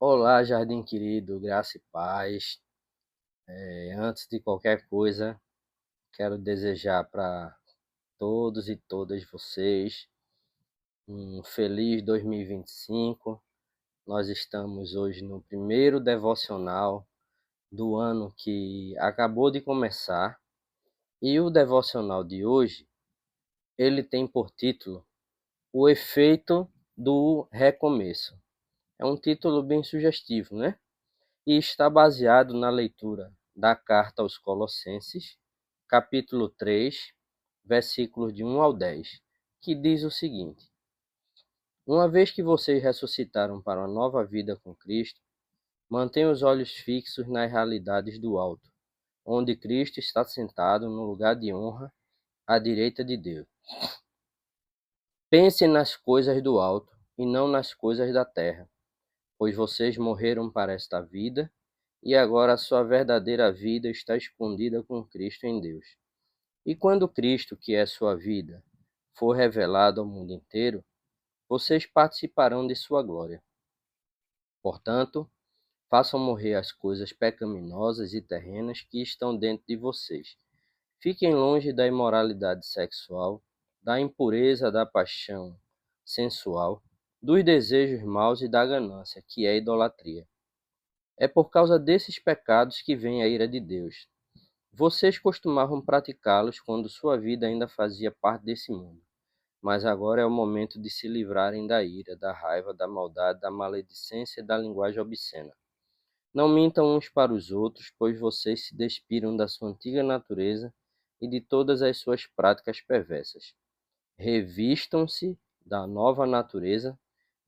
Olá, jardim querido, graça e paz. Antes de qualquer coisa, quero desejar para todos e todas vocês um feliz 2025. Nós estamos hoje no primeiro devocional do ano que acabou de começar, e o devocional de hoje, ele tem por título O Efeito do Recomeço. É um título bem sugestivo, né? E está baseado na leitura da carta aos Colossenses, capítulo 3, versículos de 1 ao 10, que diz o seguinte: Uma vez que vocês ressuscitaram para uma nova vida com Cristo, mantenham os olhos fixos nas realidades do alto, onde Cristo está sentado no lugar de honra à direita de Deus. Pensem nas coisas do alto e não nas coisas da terra, pois vocês morreram para esta vida e agora a sua verdadeira vida está escondida com Cristo em Deus. E quando Cristo, que é sua vida, for revelado ao mundo inteiro, vocês participarão de sua glória. Portanto, façam morrer as coisas pecaminosas e terrenas que estão dentro de vocês. Fiquem longe da imoralidade sexual, da impureza, da paixão sensual, dos desejos maus e da ganância, que é a idolatria. É por causa desses pecados que vem a ira de Deus. Vocês costumavam praticá-los quando sua vida ainda fazia parte desse mundo, mas agora é o momento de se livrarem da ira, da raiva, da maldade, da maledicência e da linguagem obscena. Não mintam uns para os outros, pois vocês se despiram da sua antiga natureza e de todas as suas práticas perversas. Revistam-se da nova natureza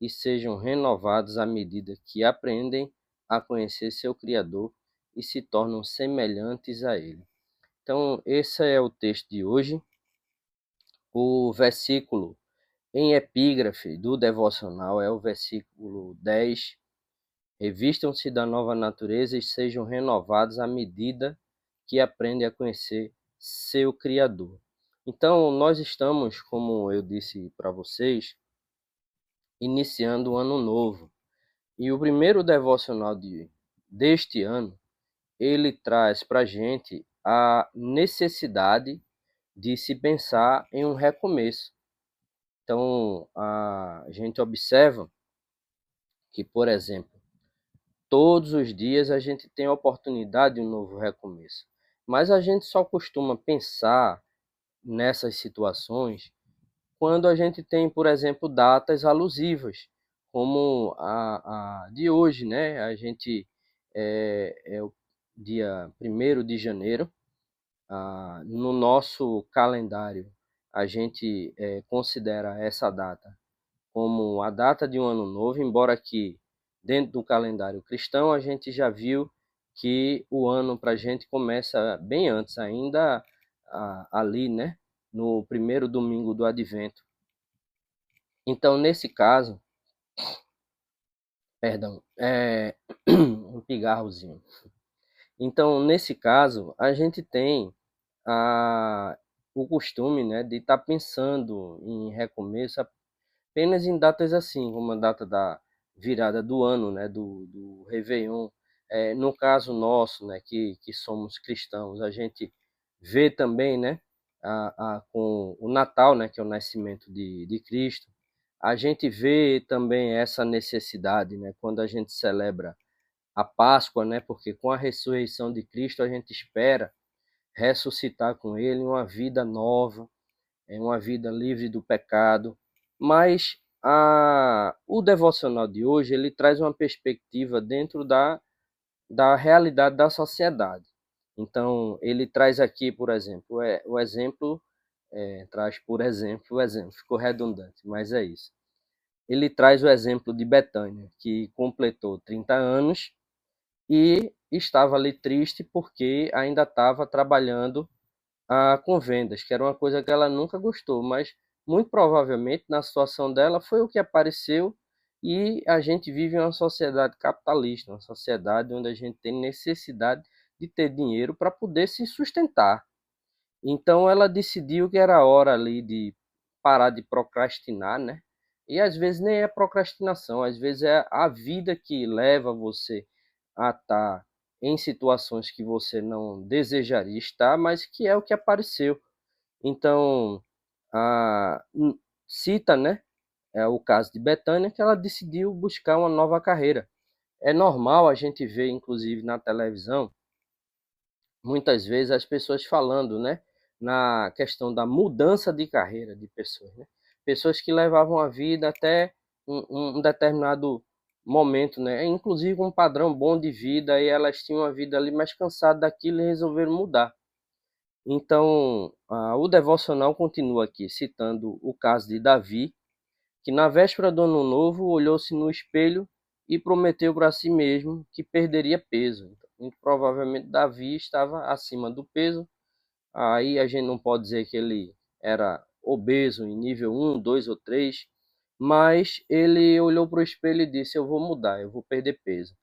e sejam renovados à medida que aprendem a conhecer seu Criador e se tornam semelhantes a Ele. Então, esse é o texto de hoje. O versículo em epígrafe do devocional é o versículo 10. Revistam-se da nova natureza e sejam renovados à medida que aprendem a conhecer seu Criador. Então, nós estamos, como eu disse para vocês, iniciando o ano novo. E o primeiro devocional deste ano, ele traz para a gente a necessidade de se pensar em um recomeço. Então, a gente observa que, por exemplo, todos os dias a gente tem a oportunidade de um novo recomeço, mas a gente só costuma pensar nessas situações quando a gente tem, por exemplo, datas alusivas, como a de hoje, né? A gente é o dia 1º de janeiro. No nosso calendário, a gente considera essa data como a data de um ano novo, embora que dentro do calendário cristão a gente já viu que o ano para a gente começa bem antes, ainda ali, né, no primeiro domingo do Advento. Então, nesse caso, perdão, um pigarrozinho. Então, nesse caso, a gente tem a, o costume, né, de estar pensando em recomeço apenas em datas assim, como a data da virada do ano, né, do Réveillon. No caso nosso, né, que somos cristãos, a gente vê também, né, com o Natal, né, que é o nascimento de Cristo, a gente vê também essa necessidade, né, quando a gente celebra a Páscoa, né, porque com a ressurreição de Cristo a gente espera ressuscitar com ele uma vida nova, uma vida livre do pecado. Mas o devocional de hoje ele traz uma perspectiva dentro da realidade da sociedade. Então, ele traz aqui, por exemplo, o exemplo, traz por exemplo, o exemplo, ficou redundante, mas é isso. Ele traz o exemplo de Betânia, que completou 30 anos e estava ali triste porque ainda estava trabalhando com vendas, que era uma coisa que ela nunca gostou, mas muito provavelmente na situação dela foi o que apareceu, e a gente vive em uma sociedade capitalista, uma sociedade onde a gente tem necessidade de ter dinheiro para poder se sustentar. Então ela decidiu que era hora ali de parar de procrastinar, né? E às vezes nem é procrastinação, às vezes é a vida que leva você a estar em situações que você não desejaria estar, mas que é o que apareceu. Então, a, cita, né, é o caso de Betânia, que ela decidiu buscar uma nova carreira. É normal a gente ver, inclusive na televisão, muitas vezes as pessoas falando, né, na questão da mudança de carreira de pessoas, né? Pessoas que levavam a vida até um determinado momento, né, inclusive um padrão bom de vida, e elas tinham a vida ali mais cansada daquilo e resolveram mudar. Então, o devocional continua aqui citando o caso de Davi, que na véspera do ano novo olhou-se no espelho e prometeu para si mesmo que perderia peso. Então, muito provavelmente Davi estava acima do peso. Aí a gente não pode dizer que ele era obeso em nível 1, 2 ou 3, mas ele olhou para o espelho e disse: eu vou mudar, eu vou perder peso.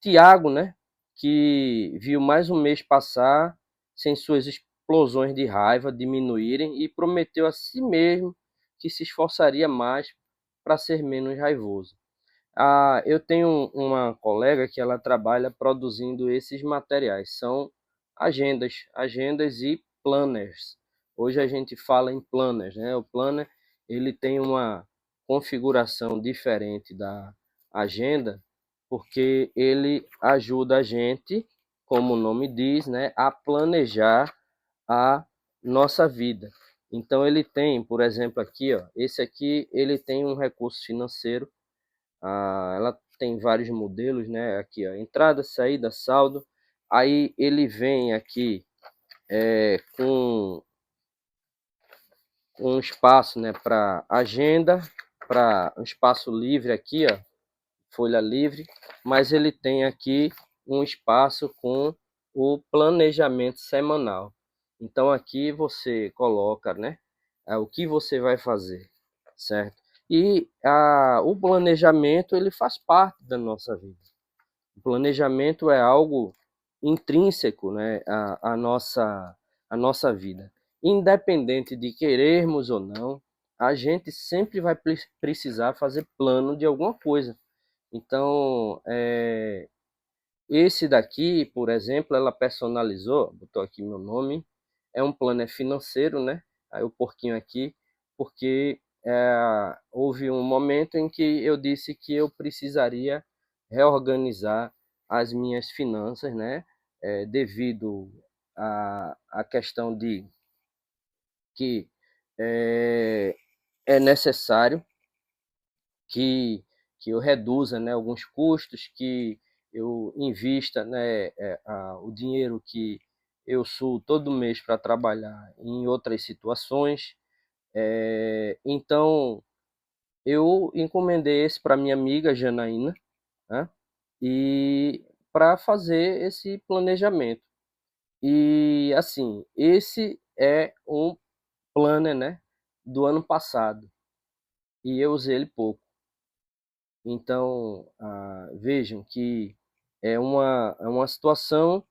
Tiago, né, que viu mais um mês passar sem suas explosões de raiva diminuírem e prometeu a si mesmo que se esforçaria mais para ser menos raivoso. Eu tenho uma colega que ela trabalha produzindo esses materiais, são agendas e planners. Hoje a gente fala em planners, né? O planner ele tem uma configuração diferente da agenda, porque ele ajuda a gente, como o nome diz, né, a planejar a nossa vida. Então ele tem, por exemplo, aqui, ó, esse aqui ele tem um recurso financeiro. Ela tem vários modelos, né? Aqui, ó, entrada, saída, saldo. Aí ele vem aqui com um espaço, né, para agenda, para um espaço livre aqui, ó, folha livre, mas ele tem aqui um espaço com o planejamento semanal. Então aqui você coloca, né, o que você vai fazer, certo? E o planejamento ele faz parte da nossa vida. O planejamento é algo intrínseco, né, à nossa vida. Independente de querermos ou não, a gente sempre vai precisar fazer plano de alguma coisa. Então, esse daqui, por exemplo, ela personalizou, botou aqui meu nome, é um planner financeiro, né? Aí o porquinho aqui, porque houve um momento em que eu disse que eu precisaria reorganizar as minhas finanças, né? Devido à questão de que é necessário que, que eu reduza, né, alguns custos, que eu invista, né, o dinheiro que eu suo todo mês para trabalhar em outras situações. Então, eu encomendei esse para minha amiga Janaína, né, e para fazer esse planejamento. E assim, esse é um planner, né, do ano passado, e eu usei ele pouco. Então, vejam que é uma situação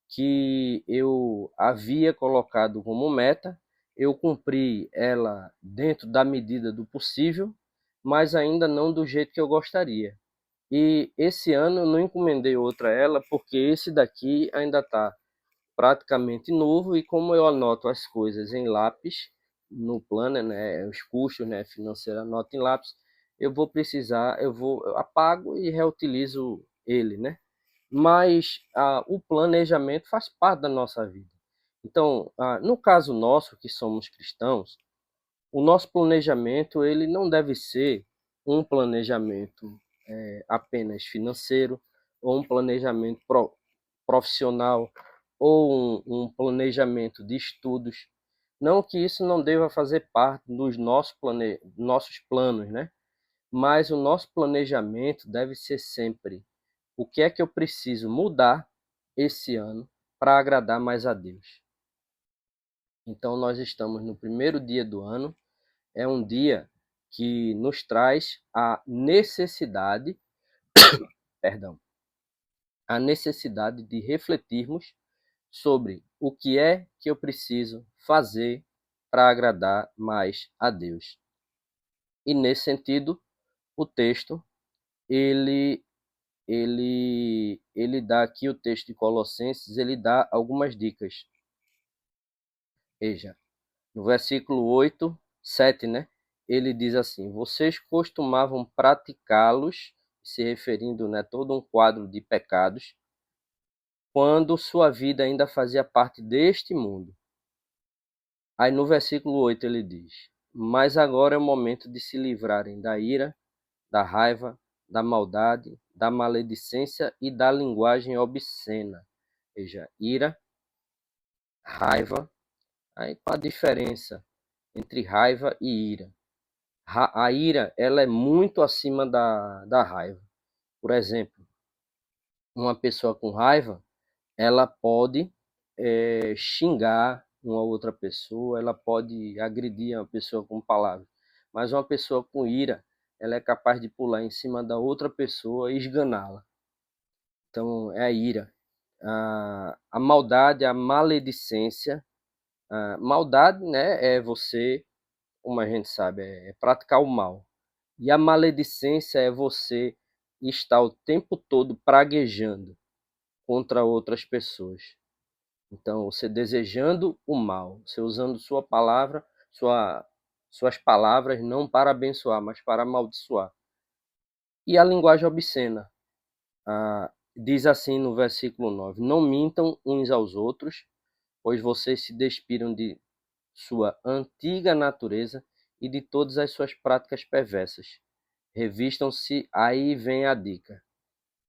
que eu havia colocado como meta, eu cumpri ela dentro da medida do possível, mas ainda não do jeito que eu gostaria. E esse ano eu não encomendei outra ela, porque esse daqui ainda está praticamente novo, e como eu anoto as coisas em lápis no planner, né, os custos, né, financeiros, anoto em lápis, eu apago e reutilizo ele, né? Mas o planejamento faz parte da nossa vida. Então, no caso nosso, que somos cristãos, o nosso planejamento ele não deve ser um planejamento apenas financeiro, ou um planejamento profissional, ou um planejamento de estudos. Não que isso não deva fazer parte dos nossos planos, né? Mas o nosso planejamento deve ser sempre o que é que eu preciso mudar esse ano para agradar mais a Deus. Então, nós estamos no primeiro dia do ano, é um dia que nos traz perdão, a necessidade de refletirmos sobre o que é que eu preciso fazer para agradar mais a Deus. E nesse sentido, o texto, ele dá aqui, o texto de Colossenses, ele dá algumas dicas. Veja, no versículo 8, 7, né? Ele diz assim: vocês costumavam praticá-los, se referindo, né, todo um quadro de pecados, quando sua vida ainda fazia parte deste mundo. Aí no versículo 8 ele diz: mas agora é o momento de se livrarem da ira, da raiva, da maldade, da maledicência e da linguagem obscena. Veja, ira, raiva. Aí qual a diferença entre raiva e ira? A ira, ela é muito acima da raiva. Por exemplo, uma pessoa com raiva, ela pode xingar uma outra pessoa, ela pode agredir uma pessoa com palavras. Mas uma pessoa com ira, ela é capaz de pular em cima da outra pessoa e esganá-la. Então, é a ira. A maldade, a maledicência. A maldade, né, é você, como a gente sabe, é praticar o mal. E a maledicência é você estar o tempo todo praguejando contra outras pessoas. Então, você desejando o mal, você usando sua palavra, suas palavras não para abençoar, mas para amaldiçoar. E a linguagem obscena. Diz assim no versículo 9: não mintam uns aos outros, pois vocês se despiram de sua antiga natureza e de todas as suas práticas perversas. Revistam-se, aí vem a dica.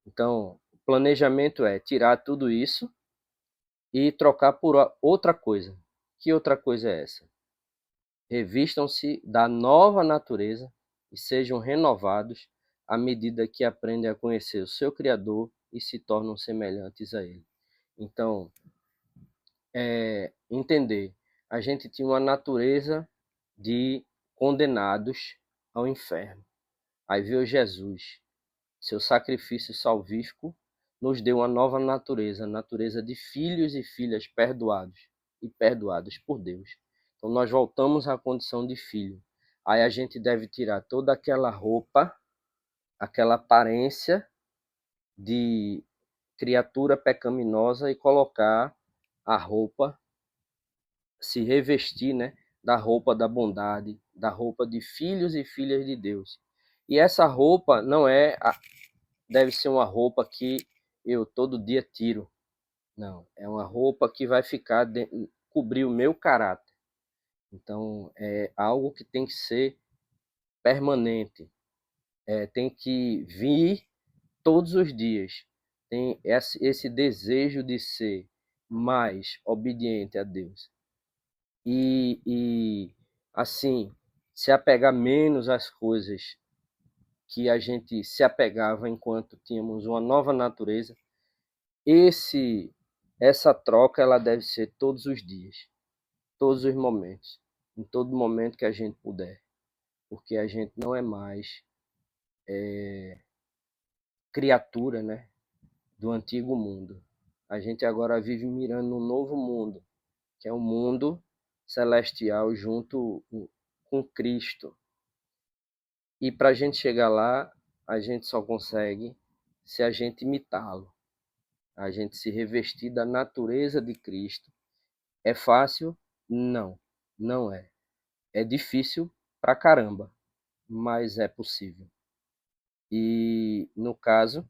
Então, o planejamento é tirar tudo isso e trocar por outra coisa. Que outra coisa é essa? Revistam-se da nova natureza e sejam renovados à medida que aprendem a conhecer o seu Criador e se tornam semelhantes a Ele. Então, entender, a gente tinha uma natureza de condenados ao inferno. Aí veio Jesus, seu sacrifício salvífico nos deu uma nova natureza, a natureza de filhos e filhas perdoados e perdoadas por Deus. Então nós voltamos à condição de filho. Aí a gente deve tirar toda aquela roupa, aquela aparência de criatura pecaminosa e colocar a roupa, se revestir, né, da roupa da bondade, da roupa de filhos e filhas de Deus. E essa roupa não deve ser uma roupa que eu todo dia tiro. Não, é uma roupa que vai ficar cobrir o meu caráter. Então, é algo que tem que ser permanente. Tem que vir todos os dias. Tem esse desejo de ser mais obediente a Deus. E assim, se apegar menos às coisas que a gente se apegava enquanto tínhamos uma nova natureza. Essa troca ela deve ser todos os dias, todos os momentos, em todo momento que a gente puder, porque a gente não é mais criatura, né, do antigo mundo. A gente agora vive mirando um novo mundo, que é um mundo celestial junto com Cristo. E para a gente chegar lá, a gente só consegue se a gente imitá-lo, a gente se revestir da natureza de Cristo. É fácil? Não, não é. É difícil pra caramba, mas é possível. E, no caso,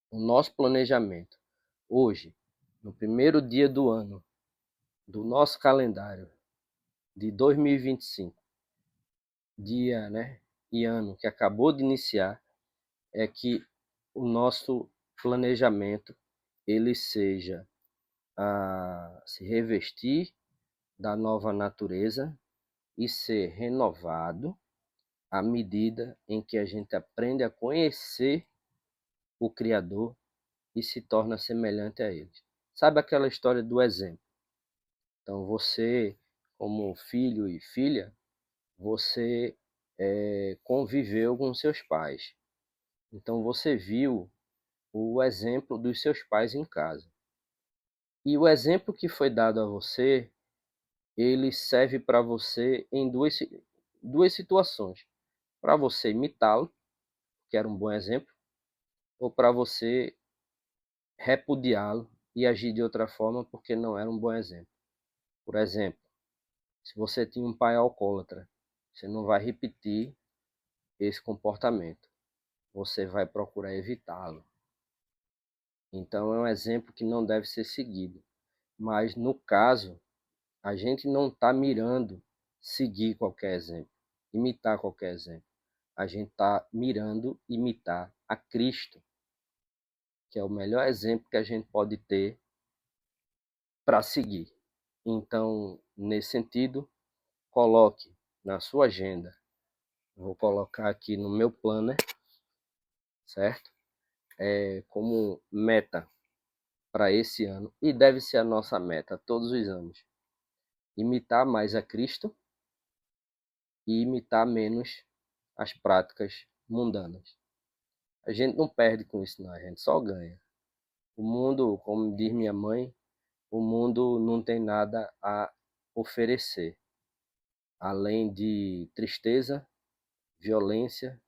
o nosso planejamento, hoje, no primeiro dia do ano, do nosso calendário de 2025, dia, né, e ano que acabou de iniciar, é que o nosso planejamento ele seja se revestir da nova natureza e ser renovado à medida em que a gente aprende a conhecer o Criador e se torna semelhante a Ele. Sabe aquela história do exemplo? Então você, como filho e filha, você conviveu com seus pais. Então você viu o exemplo dos seus pais em casa. E o exemplo que foi dado a você, ele serve para você em duas situações. para você imitá-lo, que era um bom exemplo, ou para você repudiá-lo e agir de outra forma porque não era um bom exemplo. Por exemplo, se você tinha um pai alcoólatra, você não vai repetir esse comportamento, você vai procurar evitá-lo. Então é um exemplo que não deve ser seguido. Mas no caso, a gente não está mirando seguir qualquer exemplo, imitar qualquer exemplo. A gente está mirando imitar a Cristo, que é o melhor exemplo que a gente pode ter para seguir. Então, nesse sentido, coloque na sua agenda. Vou colocar aqui no meu planner, certo? Como meta para esse ano, e deve ser a nossa meta todos os anos. Imitar mais a Cristo e imitar menos as práticas mundanas. A gente não perde com isso, não, a gente só ganha. O mundo, como diz minha mãe, o mundo não tem nada a oferecer, além de tristeza, violência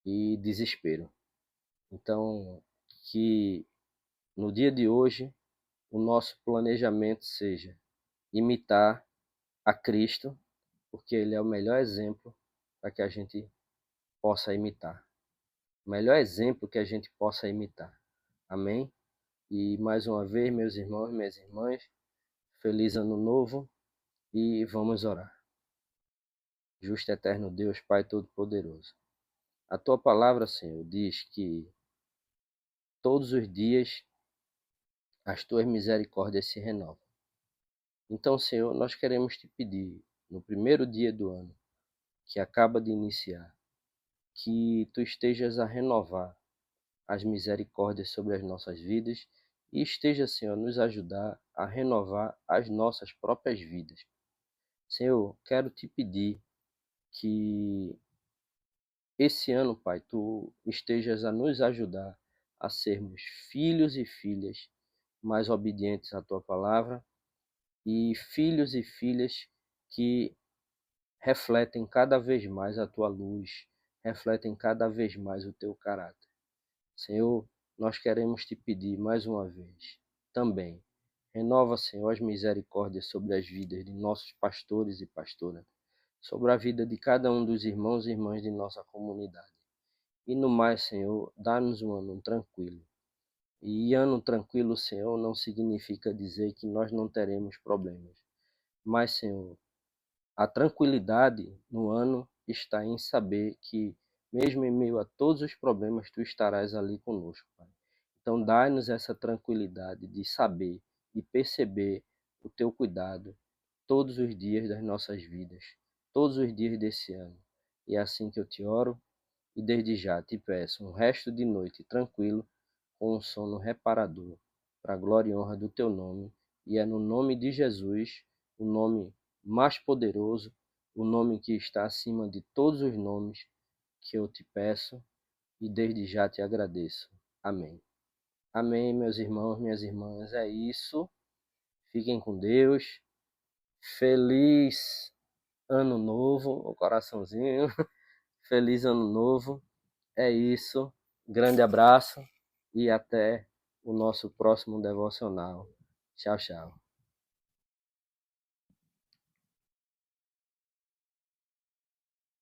e desespero. Então, que no dia de hoje o nosso planejamento seja imitar a Cristo, porque Ele é o melhor exemplo para que a gente possa imitar. O melhor exemplo que a gente possa imitar. Amém? E mais uma vez, meus irmãos e minhas irmãs, feliz ano novo e vamos orar. Justo e eterno Deus, Pai Todo-Poderoso. A tua palavra, Senhor, diz que todos os dias as tuas misericórdias se renovam. Então, Senhor, nós queremos te pedir, no primeiro dia do ano, que acaba de iniciar, que tu estejas a renovar as misericórdias sobre as nossas vidas e esteja, Senhor, a nos ajudar a renovar as nossas próprias vidas. Senhor, quero te pedir que esse ano, Pai, tu estejas a nos ajudar a sermos filhos e filhas mais obedientes à tua palavra e filhos e filhas que refletem cada vez mais a tua luz, refletem cada vez mais o teu caráter. Senhor, nós queremos te pedir mais uma vez, também, renova, Senhor, as misericórdias sobre as vidas de nossos pastores e pastoras, sobre a vida de cada um dos irmãos e irmãs de nossa comunidade. E no mais, Senhor, dá-nos um ano tranquilo. E ano tranquilo, Senhor, não significa dizer que nós não teremos problemas. Mas, Senhor, a tranquilidade no ano está em saber que, mesmo em meio a todos os problemas, tu estarás ali conosco, Pai. Então, dá-nos essa tranquilidade de saber e perceber o teu cuidado todos os dias das nossas vidas, todos os dias desse ano. E é assim que eu te oro e desde já te peço um resto de noite tranquilo, com um sono reparador, para a glória e honra do teu nome. E é no nome de Jesus, o nome mais poderoso, o nome que está acima de todos os nomes, que eu te peço e desde já te agradeço. Amém. Amém, meus irmãos, minhas irmãs. É isso. Fiquem com Deus. Feliz ano novo, o coraçãozinho. Feliz ano novo. É isso. Grande abraço e até o nosso próximo devocional. Tchau, tchau.